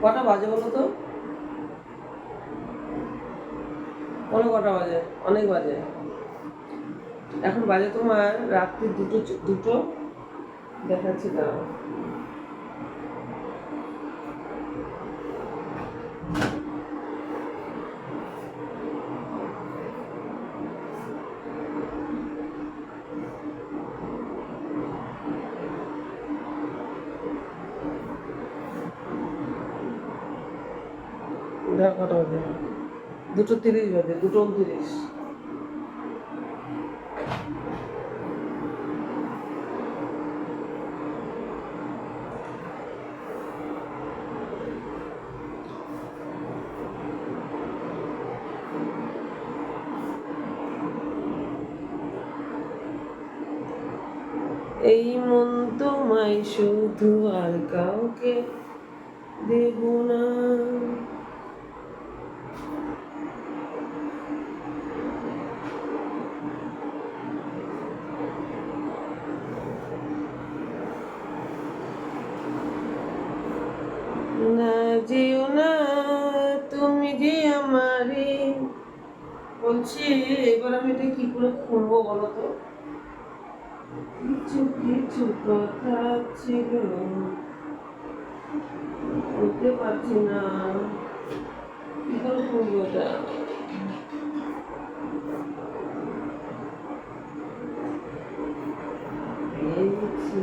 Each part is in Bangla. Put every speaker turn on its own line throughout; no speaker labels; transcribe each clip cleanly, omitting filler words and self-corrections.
কটা বাজে বলো তো? বলো কটা বাজে? অনেক বাজে। এখন বাজে তোমার রাত্রি দুটো দুটো দেখাচ্ছি, দাঁড়াও। দেখো কটা বাজে, 2:30 বাজে, 2:29। এই মন তোমায় শুধু আর কাউকে দেব না। না যেও না, তুমি যে আমারে। বলছি, এবার আমি এটা কি করে খুলবো বলো তো? কিছু কিছু কথা ছিল, বলতে পারছি না কি করে খুলবো এটা। পেয়েছি।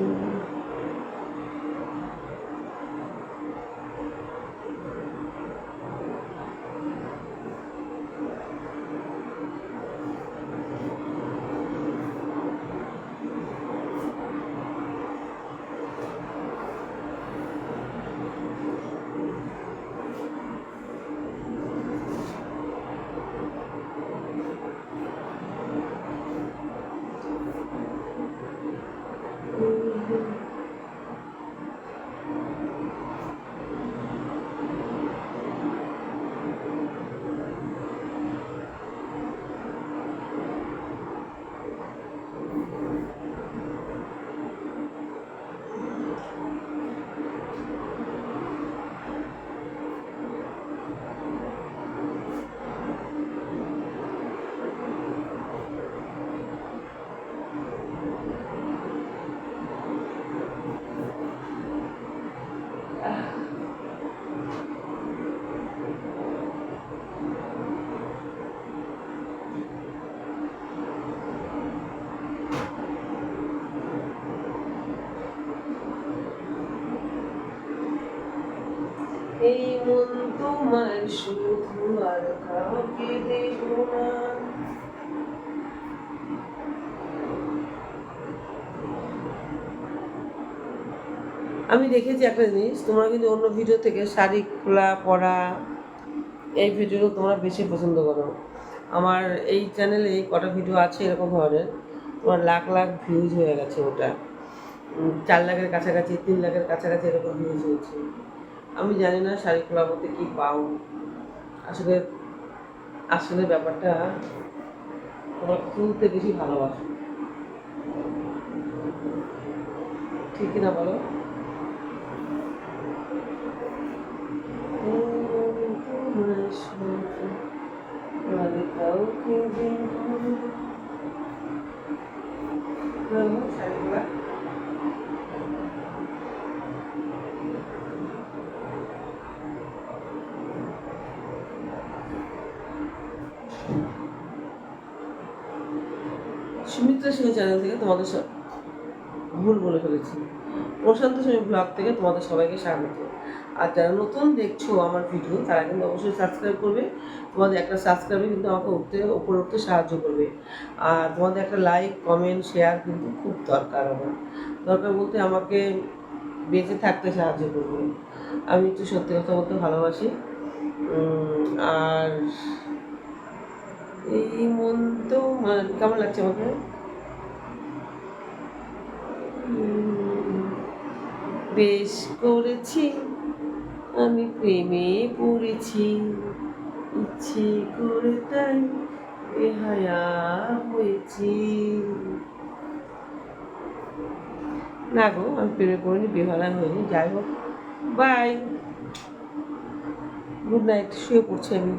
এই মন তোমায় শুধু আর কাউকে দেব না। আমি দেখেছি একটা জিনিস, তোমরা কিন্তু অন্য ভিডিও থেকে শাড়ি খোলা পরা এই ভিডিওগুলো তোমরা বেশি পছন্দ করো। আমার এই চ্যানেলে কটা ভিডিও আছে এরকম ধরনের, তোমার লাখ লাখ ভিউজ হয়ে গেছে ওটা। 4 লাখের কাছাকাছি, 3 লাখের কাছাকাছি এরকম ভিউজ হয়েছে। আমি জানি না শাড়ি খোলার মধ্যে কী পাও। আসলে আসলে ব্যাপারটা তোমরা খুলতে বেশি ভালোবাসো, ঠিক কিনা বলো? শাড়িগুলা সুমিত্রা সিংহ চ্যানেল থেকে তোমাদের ভুল বলে ফেলেছি, প্রশান্ত সিংহ ব্লগ থেকে তোমাদের সবাইকে স্বাগত। আর যারা নতুন দেখছো আমার ভিডিও তারা কিন্তু অবশ্যই সাবস্ক্রাইব করবে। তোমাদের একটা সাবস্ক্রাইবে কিন্তু আমাকে উপরে উঠতে সাহায্য করবে। আর তোমাদের একটা লাইক কমেন্ট শেয়ার কিন্তু খুব দরকার। আমার দরকার বলতে আমাকে বেঁচে থাকতে সাহায্য করবে। আমি একটু সত্যি কথা বলতে ভালোবাসি। আর এই মন তো কেমন লাগছে আমাকে? বেশ করেছি, আমি প্রেমে পড়েছি, ইচ্ছে করে তাই বেহায়া হয়েছি। না গো, আমি প্রেমে পড়িনি, বেহায়া হয়নি। যাই হোক, বাই। গুড নাইট, শুয়ে পড়ছি আমি।